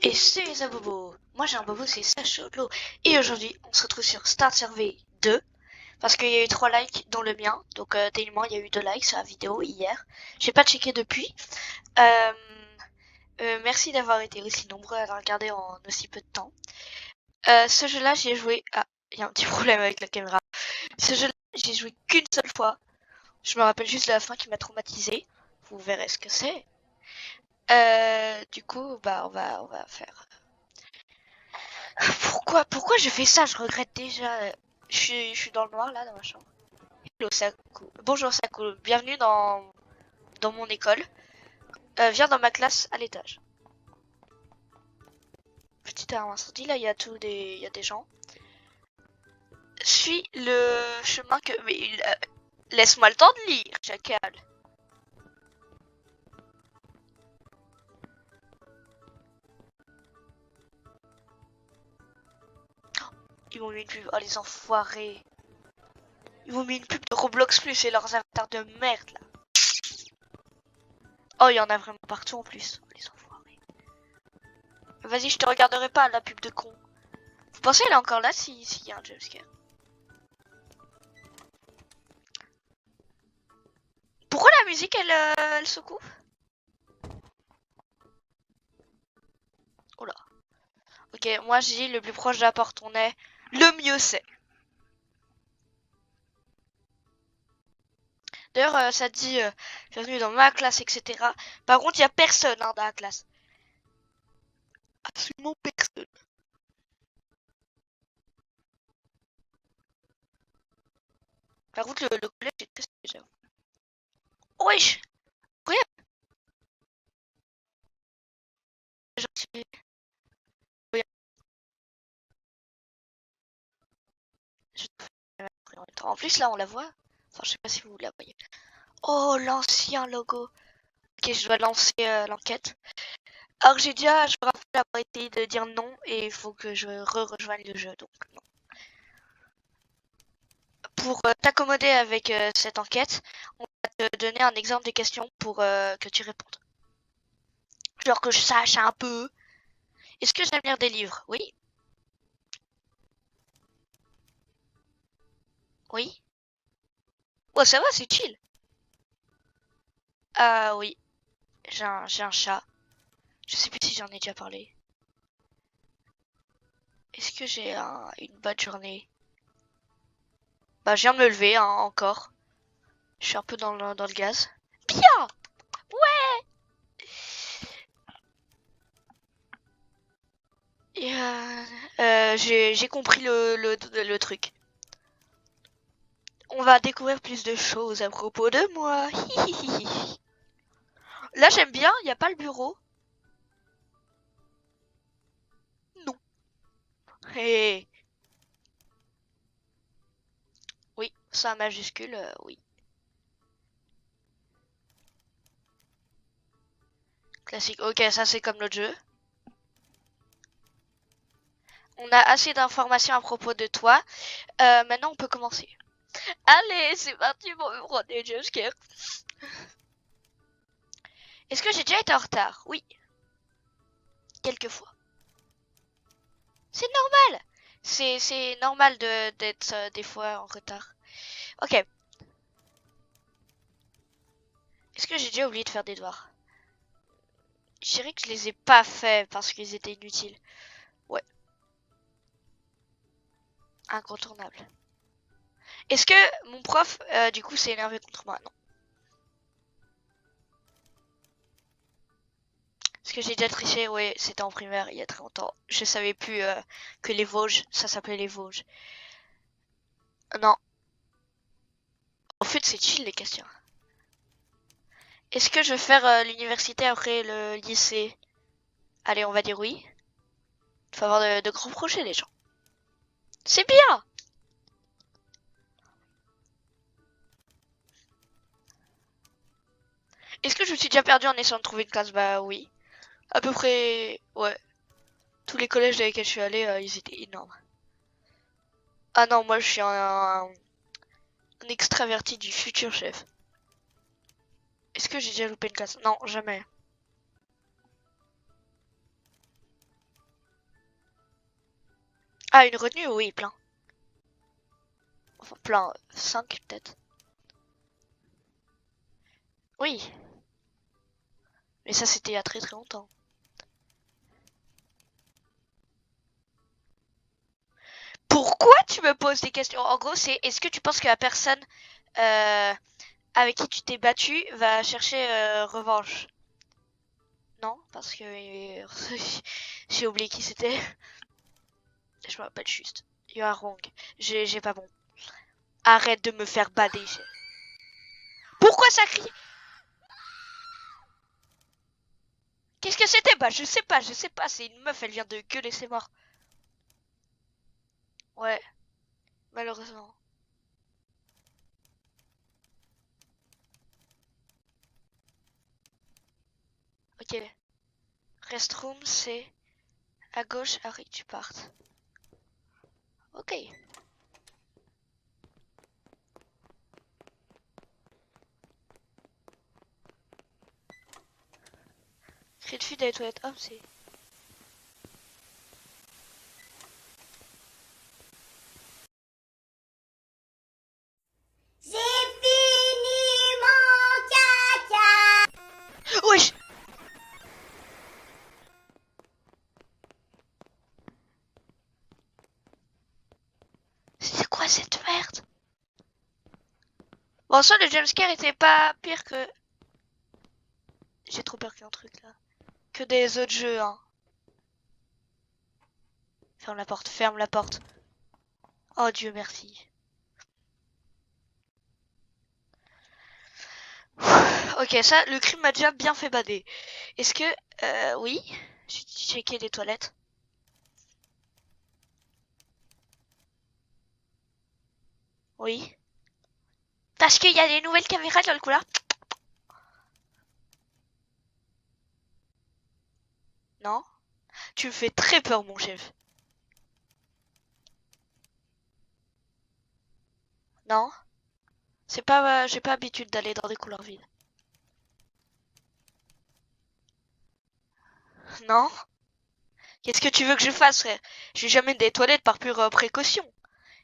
Et c'est ça bobo. Moi j'ai un bobo, c'est Sacholo. Et aujourd'hui on se retrouve sur Start Survey 2. Parce qu'il y a eu 3 likes dont le mien. Donc tellement il y a eu 2 likes sur la vidéo hier. J'ai pas checké depuis. Euh, merci d'avoir été aussi nombreux à la regarder en aussi peu de temps. Ce jeu-là j'ai joué... Ah, il y a un petit problème avec la caméra. Ce jeu-là j'ai joué qu'une seule fois. Je me rappelle juste de la fin qui m'a traumatisé. Vous verrez ce que c'est. Du coup, bah on va faire... Pourquoi je fais ça? Je regrette déjà. Je suis dans le noir là dans ma chambre. Hello Saku. Bonjour Saku, bienvenue dans mon école. Viens dans ma classe à l'étage. Petit arme incendie, là il y a il y a des gens. Suis le chemin que... Mais laisse-moi le temps de lire, chacal. Ils m'ont mis une pub, oh les enfoirés. Ils m'ont mis une pub de Roblox Plus et leurs avatars de merde là. Oh il y en a vraiment partout en plus, oh, les enfoirés. Vas-y, je te regarderai pas la pub de con. Vous pensez elle est encore là s'il y a un jumpscare? Pourquoi la musique elle secoue? Oh là. Ok, moi je dis le plus proche de la porte on est, le mieux c'est. D'ailleurs ça dit bienvenue dans ma classe etc. Par contre il y a personne hein, dans la classe. Absolument personne. Par contre le collège est très déjà. Wesh. Regarde. En plus là on la voit. Enfin je sais pas si vous la voyez. Oh l'ancien logo. Ok je dois lancer l'enquête. Alors que je me rappelle avoir essayé de dire non et il faut que je rejoigne le jeu donc non. Pour t'accommoder avec cette enquête, on va te donner un exemple de questions pour que tu répondes. Genre que je sache un peu. Est-ce que j'aime lire des livres? Oui. Oui. Oh ça va, c'est chill. Ah oui. J'ai un chat. Je sais plus si j'en ai déjà parlé. Est-ce que j'ai une bonne journée? Bah je viens de me lever hein, encore. Je suis un peu dans le gaz. Bien. Ouais. Et j'ai compris le truc. On va découvrir plus de choses à propos de moi. Là j'aime bien, il n'y a pas le bureau. Non. Hey. Oui, ça majuscule, oui. Classique. Ok, ça c'est comme l'autre jeu. On a assez d'informations à propos de toi. Maintenant on peut commencer. Allez, c'est parti pour me prendre des jumpscares. Est-ce que j'ai déjà été en retard? Oui. Quelquefois. C'est normal. C'est normal d'être des fois en retard. Ok. Est-ce que j'ai déjà oublié de faire des devoirs? Je dirais que je les ai pas faits parce qu'ils étaient inutiles. Ouais. Incontournable. Est-ce que mon prof, du coup, s'est énervé contre moi? Non. Est-ce que j'ai déjà triché? Ouais, c'était en primaire, il y a très longtemps. Je savais plus que les Vosges, ça s'appelait les Vosges. Non. En fait, c'est chill les questions. Est-ce que je vais faire l'université après le lycée? Allez, on va dire oui. Il faut avoir de grands projets, les gens. C'est bien! Est-ce que je me suis déjà perdu en essayant de trouver une classe? Bah oui. À peu près, ouais. Tous les collèges dans lesquels je suis allée, ils étaient énormes. Ah non, moi je suis un extraverti du futur chef. Est-ce que j'ai déjà loupé une classe? Non, jamais. Ah, une retenue, oui, plein. Enfin, plein, 5 peut-être. Oui, mais ça c'était il y a très très longtemps. Pourquoi tu me poses des questions? En gros, c'est est-ce que tu penses que la personne euh, avec qui tu t'es battu va chercher revanche? Non, parce que j'ai oublié qui c'était. Je me rappelle juste. You are wrong. J'ai pas bon. Arrête de me faire bader. Pourquoi ça crie? Qu'est-ce que c'était? Bah je sais pas, je sais pas. C'est une meuf, elle vient de gueuler, c'est mort. Ouais, malheureusement. Ok. Restroom, c'est à gauche, Harry, tu partes. Ok. Cri de fuite dans les toilettes. Hop, c'est. J'ai fini mon caca. Wesh! C'est quoi cette merde? Bon, ça, le jumpscare était pas pire que. J'ai trop peur qu'un truc là. Que des autres jeux, hein. Ferme la porte, ferme la porte. Oh Dieu merci. Ok, ça, le crime m'a déjà bien fait bader. Est-ce que... oui. J'ai checké les toilettes. Oui. Parce qu'il y a des nouvelles caméras dans le couloir. Non. Tu me fais très peur, mon chef. Non. C'est pas... j'ai pas l'habitude d'aller dans des couloirs vides. Non. Qu'est-ce que tu veux que je fasse, frère? Je vais jamais des toilettes par pure précaution.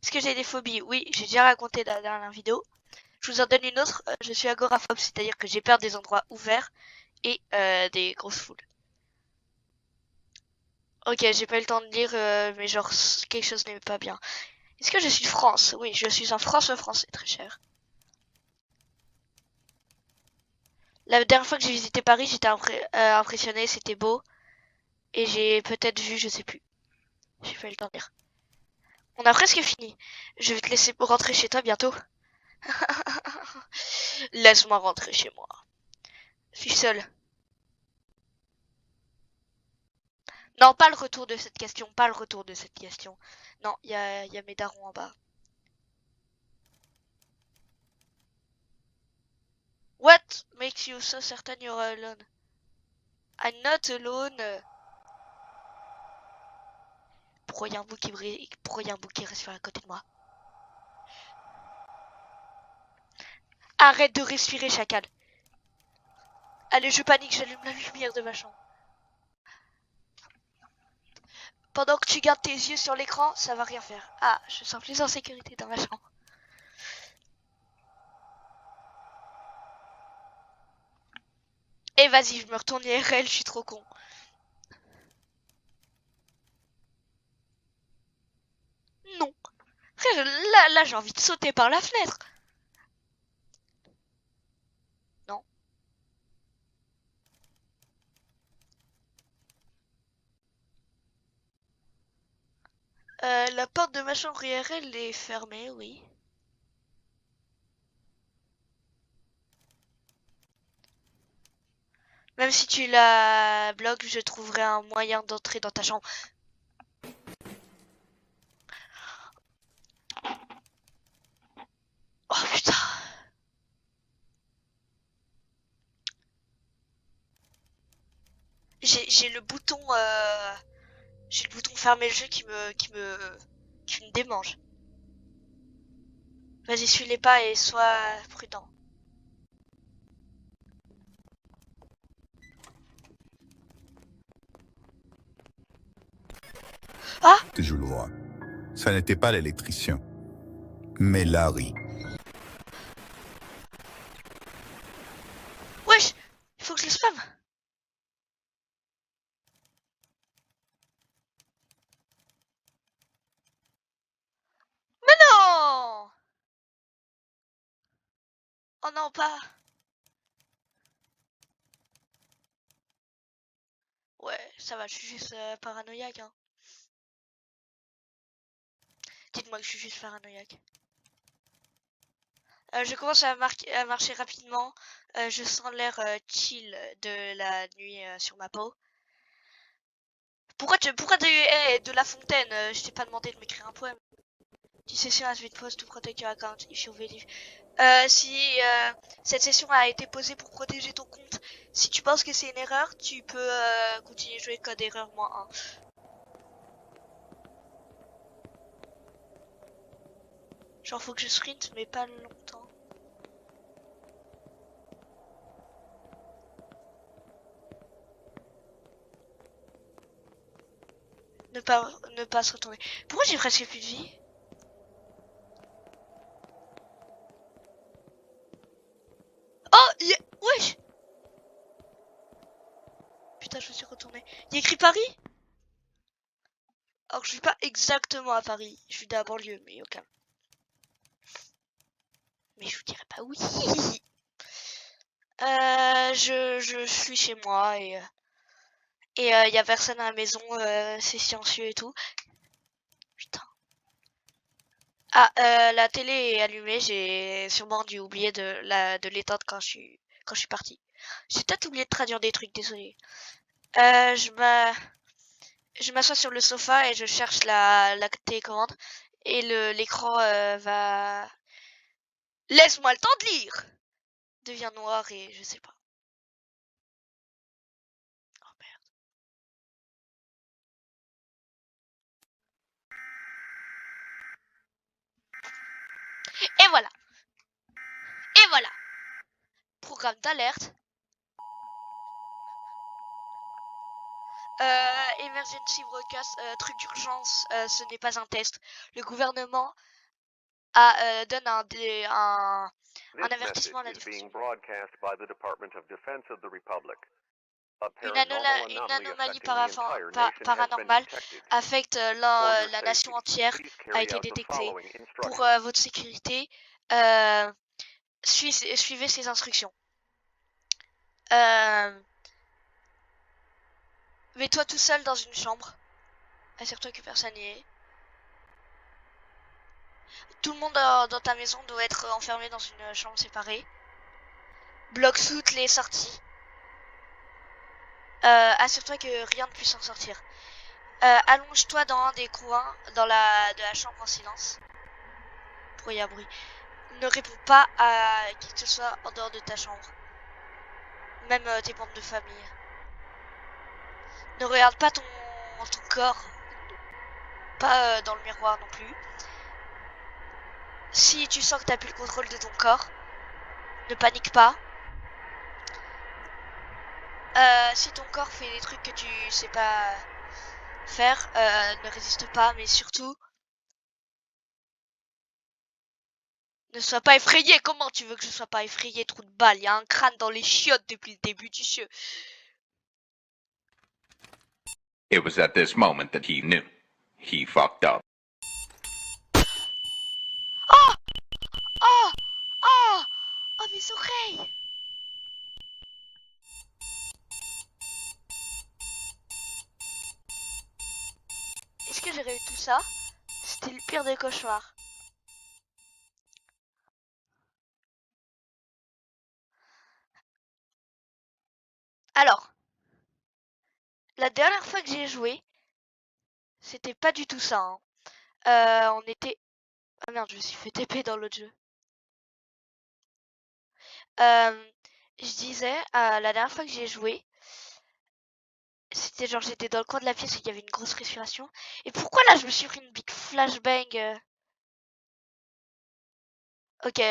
Est-ce que j'ai des phobies? Oui, j'ai déjà raconté dans la dernière vidéo. Je vous en donne une autre. Je suis agoraphobe, c'est-à-dire que j'ai peur des endroits ouverts et des grosses foules. Ok, j'ai pas eu le temps de lire, mais genre quelque chose n'est pas bien. Est-ce que je suis de France? Oui, je suis un français très cher. La dernière fois que j'ai visité Paris, j'étais impressionné, c'était beau. Et j'ai peut-être vu, je sais plus. J'ai pas eu le temps de lire. On a presque fini. Je vais te laisser rentrer chez toi bientôt. Laisse-moi rentrer chez moi. Je suis seule. Non, pas le retour de cette question, pas le retour de cette question. Non, y a mes darons en bas. What makes you so certain you're alone? I'm not alone. Pourquoi y a un bout qui brille? Pourquoi y a un bout qui respire à côté de moi? Arrête de respirer, chacal. Allez, je panique, j'allume la lumière de ma chambre. Pendant que tu gardes tes yeux sur l'écran, ça va rien faire. Ah, je sens plus en sécurité dans ma chambre. Et vas-y, je me retourne IRL, je suis trop con. Non. Frère, là j'ai envie de sauter par la fenêtre. Non. La porte de ma chambre IRL est fermée, oui. Même si tu la bloques, je trouverai un moyen d'entrer dans ta chambre. Oh putain. J'ai le bouton j'ai le bouton fermer le jeu qui me démange. Vas-y, suis les pas et sois prudent. Ah, Que je le vois. Ça n'était pas l'électricien, mais Larry. Wesh, il faut que je le spam. Mais non! Oh non, pas. Ouais, ça va, je suis juste paranoïaque. Hein. Dites-moi que je suis juste paranoïaque. Je commence à marcher rapidement. Je sens l'air chill de la nuit sur ma peau. Pourquoi de La Fontaine? Je t'ai pas demandé de m'écrire un poème. This session has been posed to protect your account if you believe. Si cette session a été posée pour protéger ton compte, si tu penses que c'est une erreur, tu peux continuer à jouer code erreur -1. Genre faut que je sprint mais pas longtemps. Ne pas se retourner. Pourquoi j'ai presque plus de vie? Oh wesh. Putain, je me suis retourné. Il y a écrit Paris? Alors que je suis pas exactement à Paris. Je suis dans la banlieue, mais au calme. Mais je vous dirais pas oui. Je suis chez moi et y a personne à la maison. C'est silencieux et tout. Putain. Ah, la télé est allumée. J'ai sûrement dû oublier de l'éteindre quand je suis partie. J'ai peut-être oublié de traduire des trucs. Désolé. Je m'assois sur le sofa et je cherche la télécommande et l'écran va. Laisse-moi le temps de lire. Devient noir et je sais pas. Oh merde. Et voilà. Et voilà. Programme d'alerte. Emergency broadcast, truc d'urgence, ce n'est pas un test. Le gouvernement donne un avertissement à la défense. Une anomalie paranormale affecte la nation entière, a été détectée. Pour votre sécurité, suivez ces instructions. Mets-toi tout seul dans une chambre. Assure-toi que personne n'y est. Tout le monde dans ta maison doit être enfermé dans une chambre séparée. Bloque toutes les sorties. Assure-toi que rien ne puisse en sortir. Allonge-toi dans un des coins de la chambre en silence. Pour y avoir bruit. Ne réponds pas à qui que ce soit en dehors de ta chambre. Même tes membres de famille. Ne regarde pas ton corps. Pas dans le miroir non plus. Si tu sens que t'as plus le contrôle de ton corps, ne panique pas. Si ton corps fait des trucs que tu sais pas faire, ne résiste pas, mais surtout, ne sois pas effrayé. Comment tu veux que je sois pas effrayé, trou de balle? Il y a un crâne dans les chiottes depuis le début du jeu. It was at this moment that he knew. He fucked up. Oh! Oh! Oh! Oh, mes oreilles! Est-ce que j'ai réussi tout ça? C'était le pire des cauchemars. Alors, la dernière fois que j'ai joué, c'était pas du tout ça. Hein. On était... Ah merde, je me suis fait TP dans l'autre jeu. Je disais, la dernière fois que j'ai joué, c'était genre j'étais dans le coin de la pièce et il y avait une grosse respiration. Et pourquoi là je me suis pris une big flashbang Ok,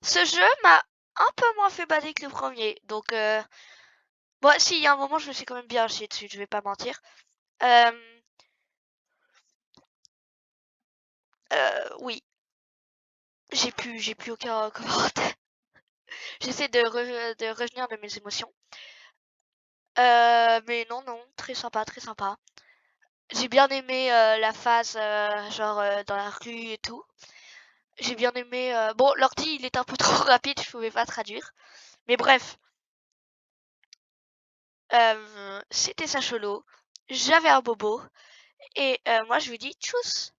ce jeu m'a un peu moins fait bader que le premier. Donc, bon, si, il y a un moment je me suis quand même bien chié dessus, je vais pas mentir. Oui. J'ai plus aucun commentaire. J'essaie de revenir de mes émotions. Mais non, très sympa, très sympa. J'ai bien aimé la phase genre dans la rue et tout. J'ai bien aimé. Bon, l'ordi il est un peu trop rapide, je pouvais pas traduire. Mais bref, c'était ça chelou. J'avais un bobo et moi je lui dis tchuss.